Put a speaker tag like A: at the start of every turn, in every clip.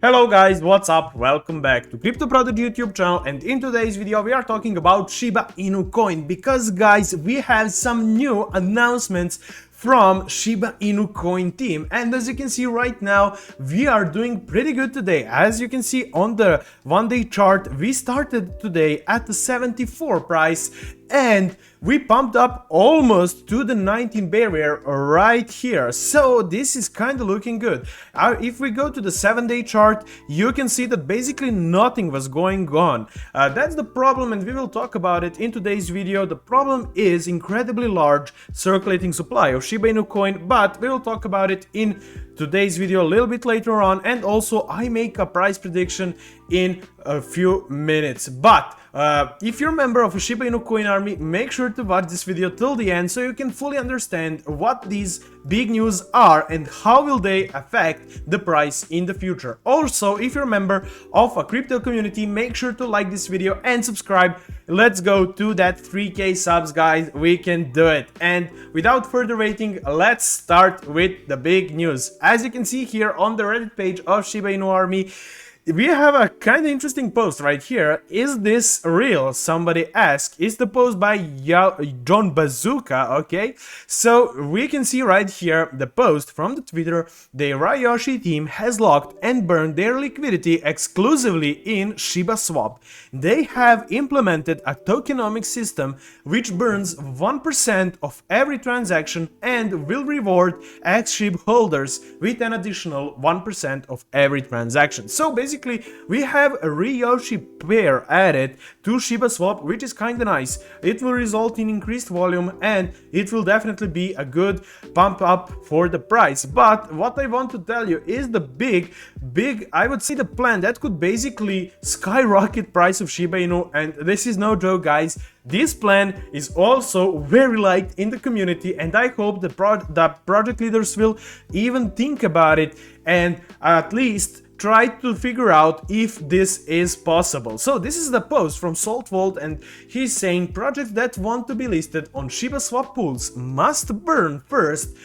A: Hello guys, what's up? Welcome back to Crypto Product YouTube channel, and in today's video we are talking about Shiba Inu coin because guys, we have some new announcements from Shiba Inu coin team, and as you can see right now we are doing pretty good today. As you can see on the one-day chart, we started today at the 74 price and we pumped up almost to the 19 barrier right here, so this is kind of looking good. If we go to the 7-day chart, you can see that basically nothing was going on. That's the problem, and we will talk about it in today's video. The problem is incredibly large circulating supply of Shiba Inu coin, but we will talk about it in today's video a little bit later on, and also I make a price prediction in a few minutes. But if you're a member of a Shiba Inu coin army, make sure to watch this video till the end so you can fully understand what these big news are and how will they affect the price in the future. Also, if you're a member of a crypto community, make sure to like this video and subscribe. Let's go to that 3k subs, guys. We can do it. And without further waiting, let's start with the big news. As you can see here on the Reddit page of Shiba Inu army, we have a kind of interesting post right here. Is this real? Somebody asked. It's the post by John Bazooka, okay? So we can see right here the post from the Twitter. The Ryoshi team has locked and burned their liquidity exclusively in shibaswap. They have implemented a tokenomics system which burns 1% of every transaction and will reward shib holders with an additional 1% of every transaction. So basically, we have a Ryoshi pair added to shibaswap, which is kind of nice. It will result in increased volume and it will definitely be a good pump up for the price. But what I want to tell you is the big, I would say, the plan that could basically skyrocket price of Shiba Inu, and this is no joke, guys. This plan is also very liked in the community, and I hope the project leaders will even think about it and at least try to figure out if this is possible. So this is the post from Saltvault, and he's saying projects that want to be listed on shibaswap pools must burn first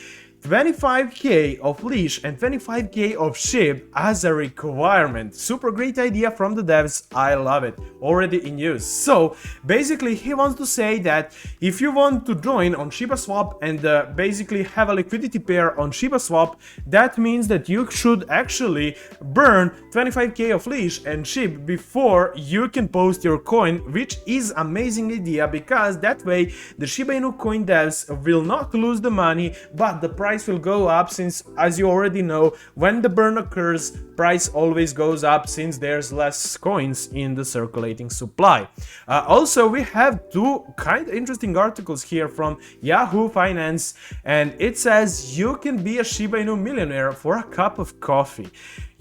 A: 25k of leash and 25k of shib as a requirement. Super great idea from the devs. I love it. Already in use. So basically he wants to say that if you want to join on shibaswap and basically have a liquidity pair on shibaswap, that means that you should actually burn 25k of leash and shib before you can post your coin, which is amazing idea, because that way the Shiba Inu coin devs will not lose the money, but the price will go up, since, as you already know, when the burn occurs, price always goes up since there's less coins in the circulating supply. Also, we have two kind of interesting articles here from Yahoo Finance, and it says you can be a Shiba Inu millionaire for a cup of coffee.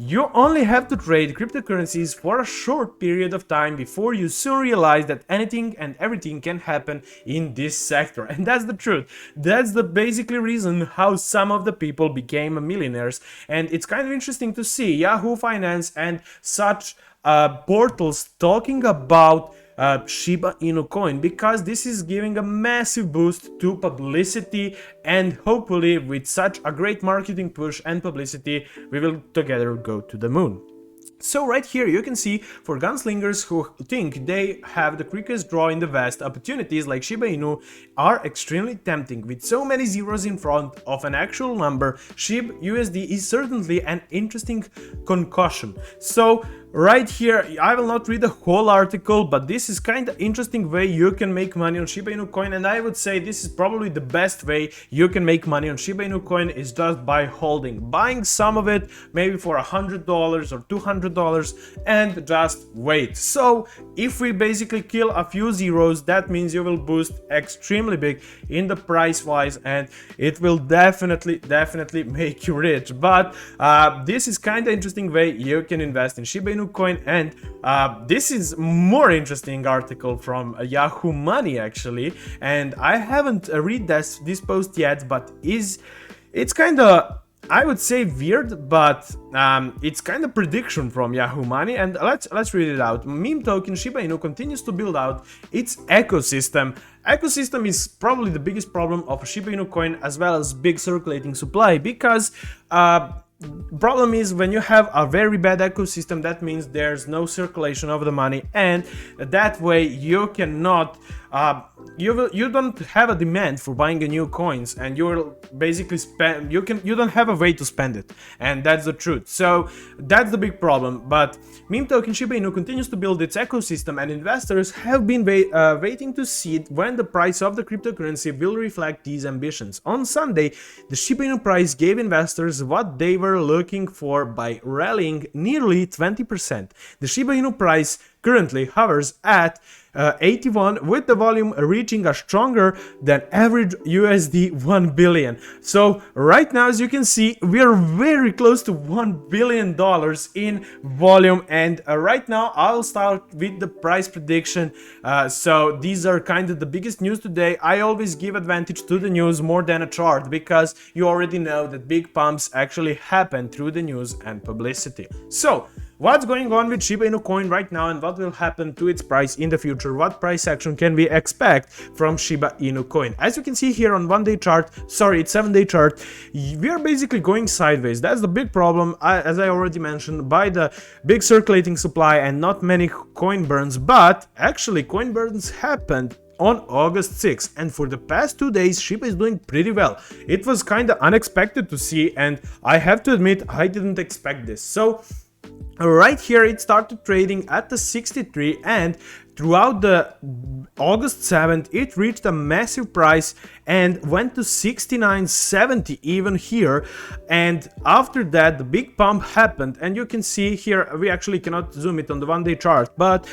A: You only have to trade cryptocurrencies for a short period of time before you soon realize that anything and everything can happen in this sector. And that's the truth. That's the basically reason how some of the people became millionaires. And it's kind of interesting to see Yahoo Finance and such portals talking about Shiba Inu coin, because this is giving a massive boost to publicity, and hopefully with such a great marketing push and publicity we will together go to the moon. So right here you can see, for gunslingers who think they have the quickest draw in the West, opportunities like Shiba Inu are extremely tempting. With so many zeros in front of an actual number, SHIB USD is certainly an interesting concoction. So right here, I will not read the whole article, but this is kind of interesting way you can make money on Shiba Inu coin, and I would say this is probably the best way you can make money on Shiba Inu coin is just by buying some of it, maybe for $100 or $200, and just wait. So if we basically kill a few zeros, that means you will boost extremely big in the price wise, and it will definitely make you rich. But this is kind of interesting way you can invest in Shiba Inu coin, and this is more interesting article from Yahoo Money actually, and I haven't read this post yet, but it's kind of, I would say, weird, but it's kind of prediction from Yahoo Money, and let's read it out. Meme token Shiba Inu continues to build out its ecosystem. Ecosystem is probably the biggest problem of Shiba Inu coin, as well as big circulating supply, because problem is when you have a very bad ecosystem, that means there's no circulation of the money, and that way you cannot you don't have a demand for buying a new coins, and you will basically spend, you don't have a way to spend it, and that's the truth. So that's the big problem. But meme token Shiba Inu continues to build its ecosystem, and investors have been waiting to see when the price of the cryptocurrency will reflect these ambitions. On Sunday, the Shiba Inu price gave investors what they were looking for by rallying nearly 20%. The Shiba Inu price currently hovers at 81, with the volume reaching a stronger than average USD 1 billion. So right now, as you can see, we are very close to $1 billion in volume, and right now I'll start with the price prediction. So these are kind of the biggest news today. I always give advantage to the news more than a chart, because you already know that big pumps actually happen through the news and publicity. So what's going on with Shiba Inu coin right now, and what will happen to its price in the future? What price action can we expect from Shiba Inu coin? As you can see here on 1-day chart, sorry, it's 7-day chart, we are basically going sideways. That's the big problem, as I already mentioned, by the big circulating supply and not many coin burns. But actually coin burns happened on August 6th, and for the past 2 days Shiba is doing pretty well. It was kind of unexpected to see, and I have to admit I didn't expect this. So right here it started trading at the 63, and throughout the August 7th it reached a massive price and went to 69.70 even here. And after that the big pump happened, and you can see here, we actually cannot zoom it on the 1-day chart, but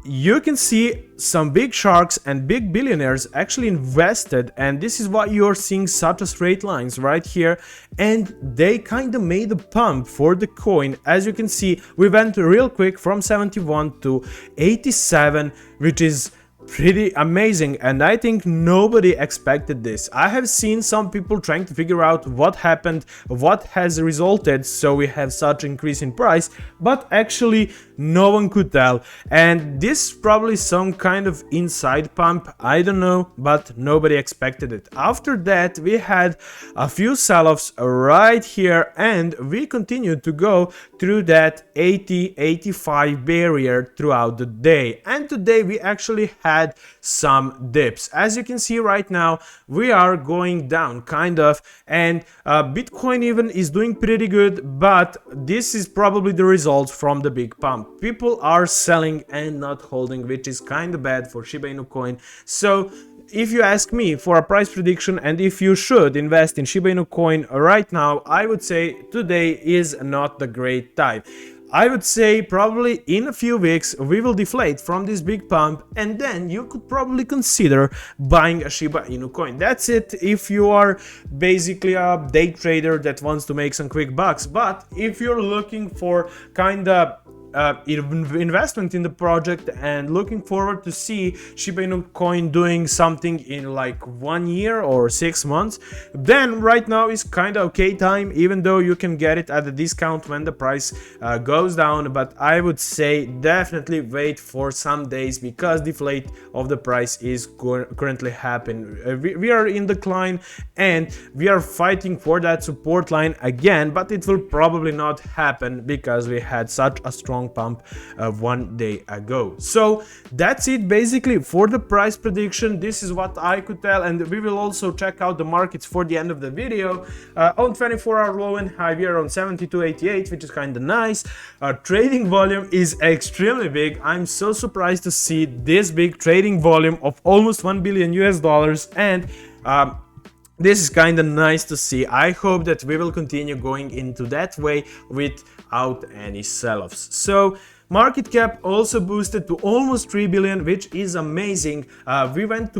A: you can see some big sharks and big billionaires actually invested, and this is why you're seeing such a straight lines right here, and they kind of made a pump for the coin. As you can see, we went real quick from 71 to 87, which is pretty amazing, and I think nobody expected this. I have seen some people trying to figure out what happened, what has resulted so we have such increase in price, but actually no one could tell, and this is probably some kind of inside pump, I don't know, but nobody expected it. After that we had a few sell-offs right here, and we continued to go through that 80-85 barrier throughout the day, and today we actually had some dips. As you can see right now, we are going down kind of, and Bitcoin even is doing pretty good, but this is probably the result from the big pump. People are selling and not holding, which is kind of bad for Shiba Inu coin. So if you ask me for a price prediction and if you should invest in Shiba Inu coin right now, I would say today is not the great time. I would say probably in a few weeks we will deflate from this big pump, and then you could probably consider buying a Shiba Inu coin. That's it if you are basically a day trader that wants to make some quick bucks. But if you're looking for kind of investment in the project and looking forward to see Shiba Inu coin doing something in like 1 year or 6 months, then right now is kind of okay time, even though you can get it at a discount when the price goes down. But I would say definitely wait for some days, because deflate of the price is currently happening. We are in decline and we are fighting for that support line again, but it will probably not happen because we had such a strong pump 1 day ago. So that's it basically for the price prediction. This is what I could tell, and we will also check out the markets for the end of the video. On 24-hour low and high we are on 72.88, which is kind of nice. Trading volume is extremely big. I'm so surprised to see this big trading volume of almost $1 billion US, and this is kind of nice to see. I hope that we will continue going into that way without any sell-offs. So market cap also boosted to almost 3 billion, which is amazing. We went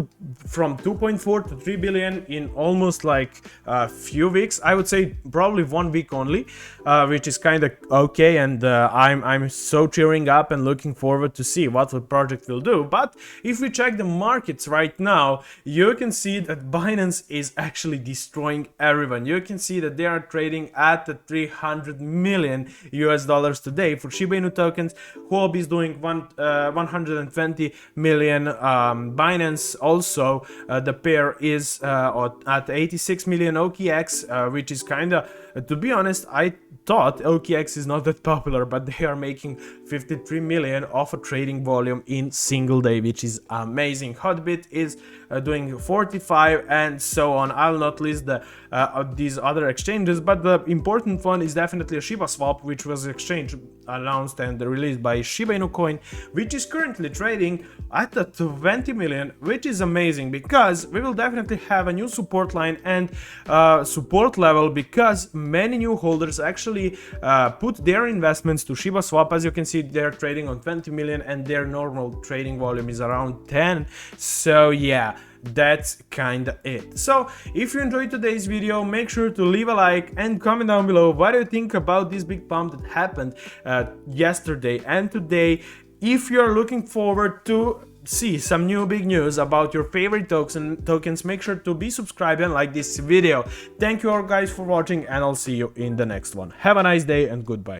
A: from 2.4 to 3 billion in almost like a few weeks. I would say probably 1 week only, which is kind of okay, and I'm so cheering up and looking forward to see what the project will do. But if we check the markets right now, you can see that Binance is actually destroying everyone. You can see that they are trading at the 300 million US today for Shiba Inu tokens. Huobi is doing 120 million. Binance also, the pair is at 86 million OKX, which is kind of to be honest, I thought OKX is not that popular, but they are making 53 million of a trading volume in single day, which is amazing. Hotbit is doing 45 and so on. I'll not list these other exchanges, but the important one is definitely a shibaswap, which was exchange announced and released by Shiba Inu coin, which is currently trading at the 20 million, which is amazing because we will definitely have a new support line and support level, because many new holders actually put their investments to shibaswap. As you can see, they're trading on 20 million and their normal trading volume is around 10. So yeah, that's kinda it. So if you enjoyed today's video, make sure to leave a like and comment down below what do you think about this big pump that happened yesterday and today. If you're looking forward to see some new big news about your favorite tokens, make sure to be subscribed and like this video. Thank you all guys for watching, and I'll see you in the next one. Have a nice day and goodbye.